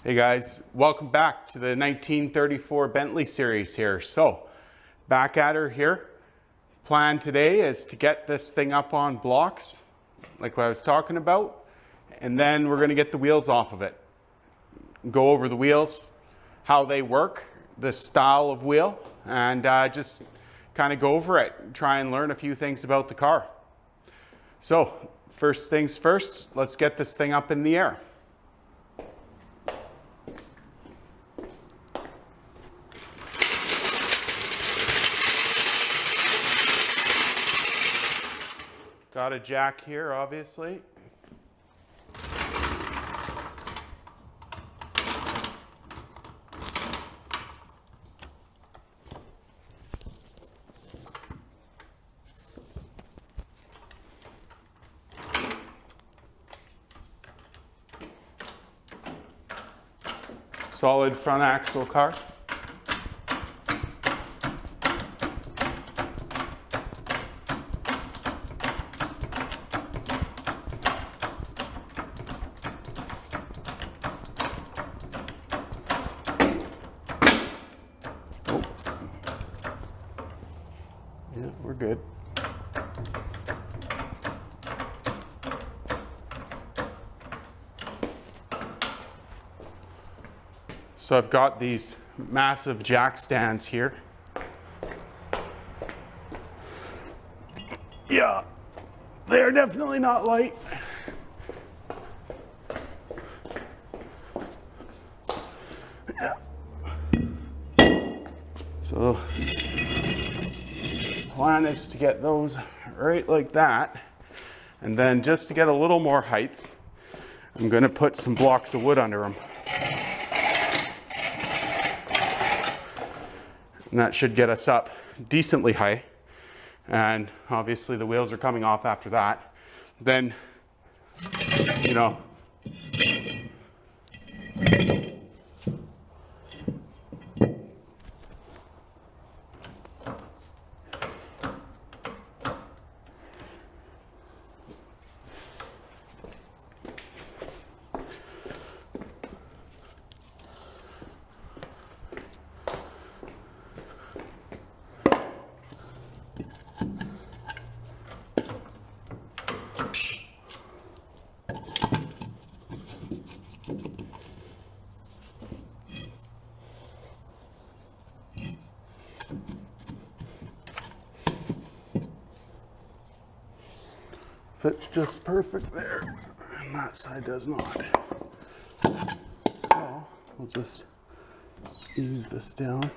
Hey guys, welcome back to the 1934 Bentley series here. So, back at her here. Plan today is to get this thing up on blocks, like what I was talking about, and then we're going to get the wheels off of it. Go over the wheels, how they work, the style of wheel, and just kind of go over it, try and learn a few things about the car. So, first things first, let's get this thing up in the air. Got a jack here, obviously. Solid front axle car. Yeah, we're good. So I've got these massive jack stands here. Yeah, they're definitely not light. Yeah. So plan is to get those right like that, and then just to get a little more height, I'm going to put some blocks of wood under them, and that should get us up decently high. And obviously the wheels are coming off after that. Then, you know, fits just perfect there, and that side does not. So we'll just ease this down.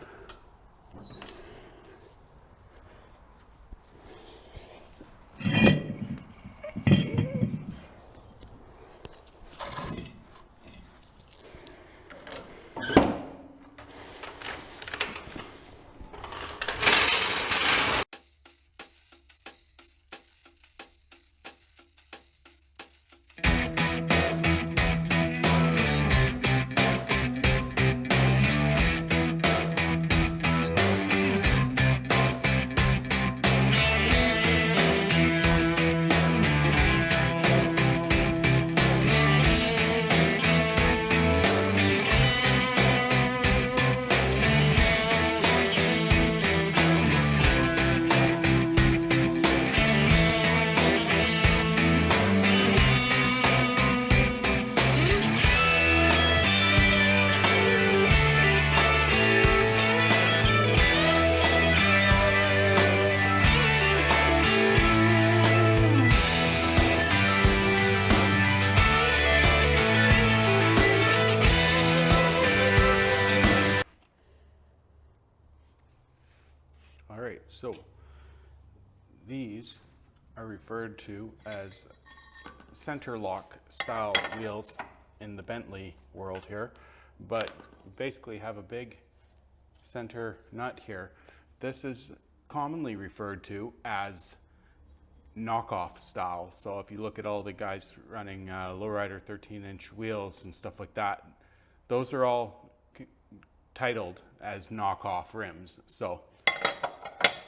All right, so these are referred to as center lock style wheels in the Bentley world here, but basically have a big center nut here. This is commonly referred to as knockoff style. So if you look at all the guys running lowrider 13-inch wheels and stuff like that, those are all titled as knockoff rims. So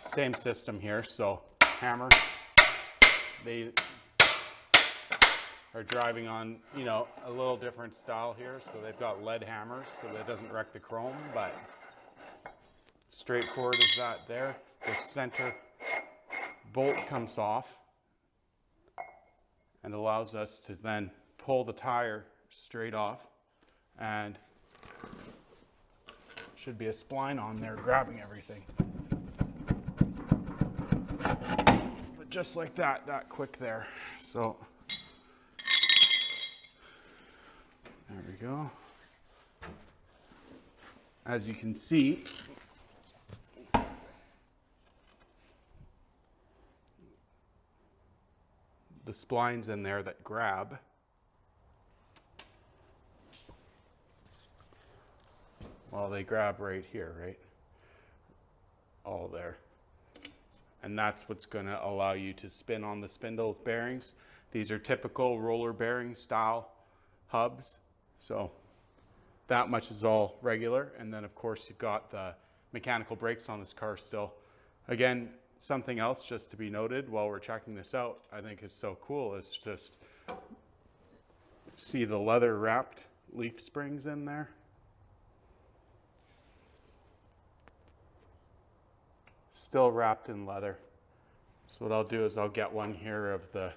same system here. So hammer, they are driving on, you know, a little different style here. So they've got lead hammers so that it doesn't wreck the chrome, but straightforward as that there. The center bolt comes off and allows us to then pull the tire straight off, and should be a spline on there grabbing everything. But just like that, that quick there. So there we go. As you can see, the splines in there that grab. Well, they grab right here, right? All there. And that's what's going to allow you to spin on the spindle bearings. These are typical roller bearing style hubs. So that much is all regular. And then of course you've got the mechanical brakes on this car still. Again, something else just to be noted while we're checking this out, I think is so cool, is just see the leather wrapped leaf springs in there. Still wrapped in leather. So what I'll do is I'll get one here of the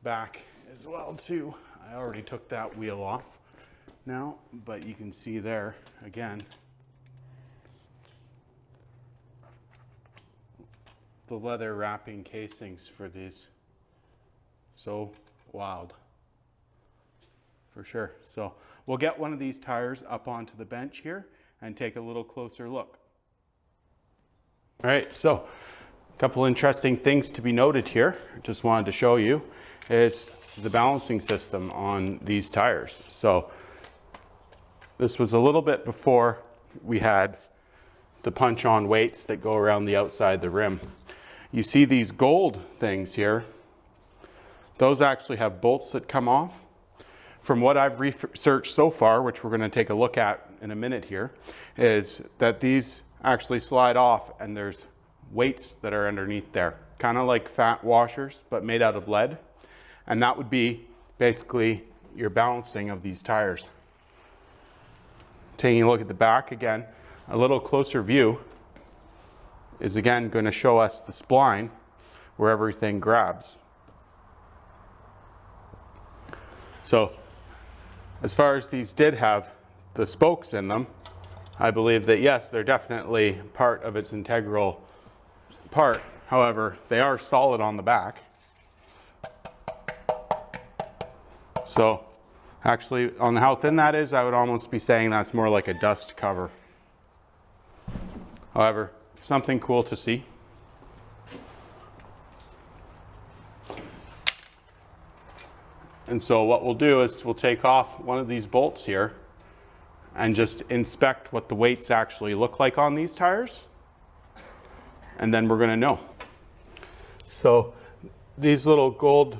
back as well too. I already took that wheel off now, but you can see there again the leather wrapping casings for these. So wild, for sure. So we'll get one of these tires up onto the bench here and take a little closer look. All right, so a couple interesting things to be noted here. Just wanted to show you is the balancing system on these tires. So this was a little bit before we had the punch-on weights that go around the outside the rim. You see these gold things here, those actually have bolts that come off. From what I've researched so far, which we're going to take a look at in a minute here, is that these actually slide off and there's weights that are underneath there, kind of like fat washers but made out of lead, and that would be basically your balancing of these tires. Taking a look at the back again, a little closer view is again going to show us the spline where everything grabs. So as far as these did have the spokes in them, I believe that yes, they're definitely part of its integral part. However, they are solid on the back. So actually, on how thin that is, I would almost be saying that's more like a dust cover. However, something cool to see. And so what we'll do is we'll take off one of these bolts here and just inspect what the weights actually look like on these tires, and then we're going to know. So these little gold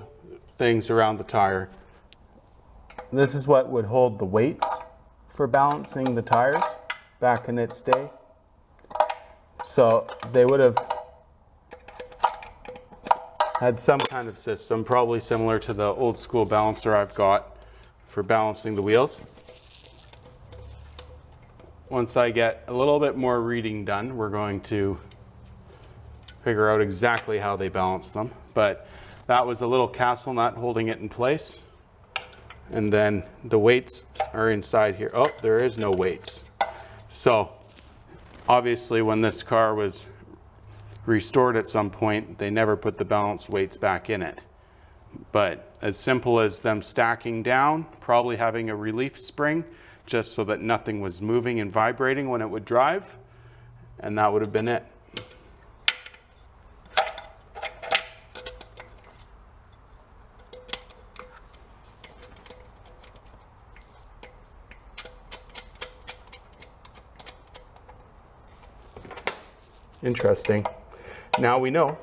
things around the tire, this is what would hold the weights for balancing the tires back in its day. So they would have had some kind of system, probably similar to the old school balancer I've got for balancing the wheels. Once I get a little bit more reading done, we're going to figure out exactly how they balance them. But that was a little castle nut holding it in place. And then the weights are inside here. Oh, there is no weights. So obviously when this car was restored at some point, they never put the balance weights back in it. But as simple as them stacking down, probably having a relief spring, just so that nothing was moving and vibrating when it would drive, and that would have been it. Interesting. Now we know.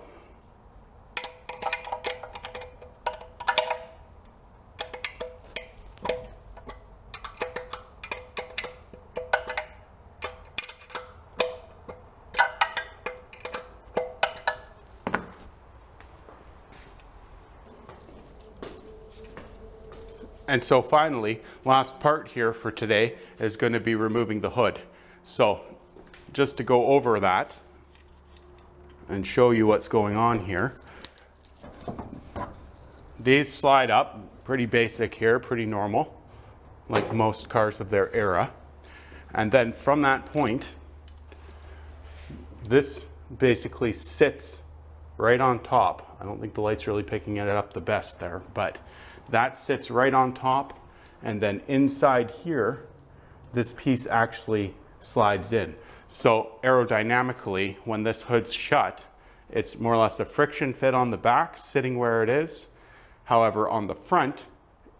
And so finally, last part here for today is going to be removing the hood. So just to go over that and show you what's going on here. These slide up, pretty basic here, pretty normal, like most cars of their era. And then from that point, this basically sits right on top. I don't think the light's really picking it up the best there, but that sits right on top. And then inside here, this piece actually slides in. So aerodynamically, when this hood's shut, it's more or less a friction fit on the back, sitting where it is. However, on the front,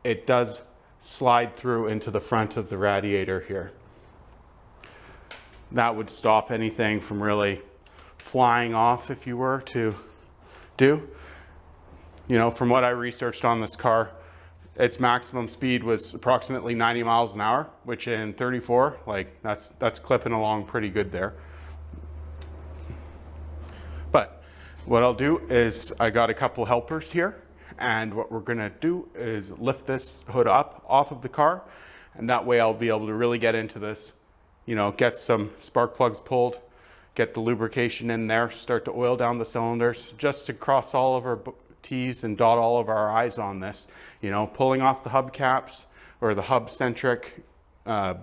it does slide through into the front of the radiator here. That would stop anything from really flying off if you were to do. You know, from what I researched on this car, its maximum speed was approximately 90 miles an hour, which in 34, like that's clipping along pretty good there. But what I'll do is I got a couple helpers here, and what we're gonna do is lift this hood up off of the car, and that way I'll be able to really get into this, you know, get some spark plugs pulled, get the lubrication in there, start to oil down the cylinders, just to cross all of our T's and dot all of our I's on this. You know, pulling off the hubcaps or the hub-centric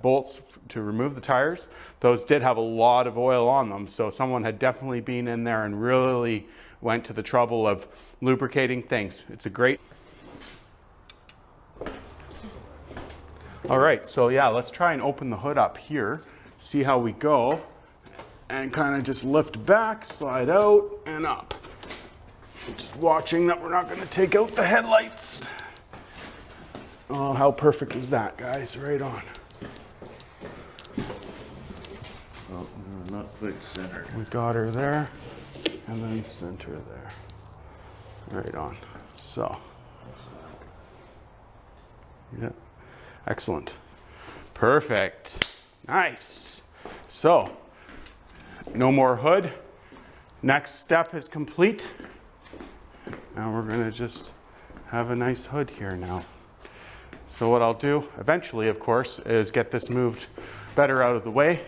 bolts to remove the tires. Those did have a lot of oil on them, so someone had definitely been in there and really went to the trouble of lubricating things. It's a great... All right, so yeah, let's try and open the hood up here, see how we go, and kind of just lift back, slide out, and up. Just watching that we're not going to take out the headlights. Oh, how perfect is that, guys? Right on. Oh, no, not quite centered. We got her there, and then center there. Right on. So, yeah, excellent. Perfect. Nice. So, no more hood. Next step is complete. Now we're going to just have a nice hood here now. So what I'll do eventually, of course, is get this moved better out of the way.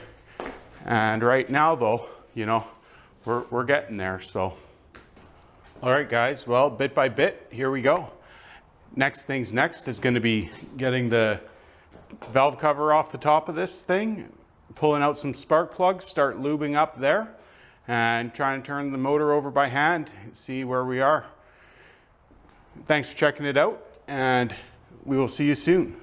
And right now, though, you know, we're getting there. So, all right, guys. Well, bit by bit, here we go. Next things next is going to be getting the valve cover off the top of this thing, pulling out some spark plugs, start lubing up there, and trying to turn the motor over by hand, see where we are. Thanks for checking it out, and we will see you soon.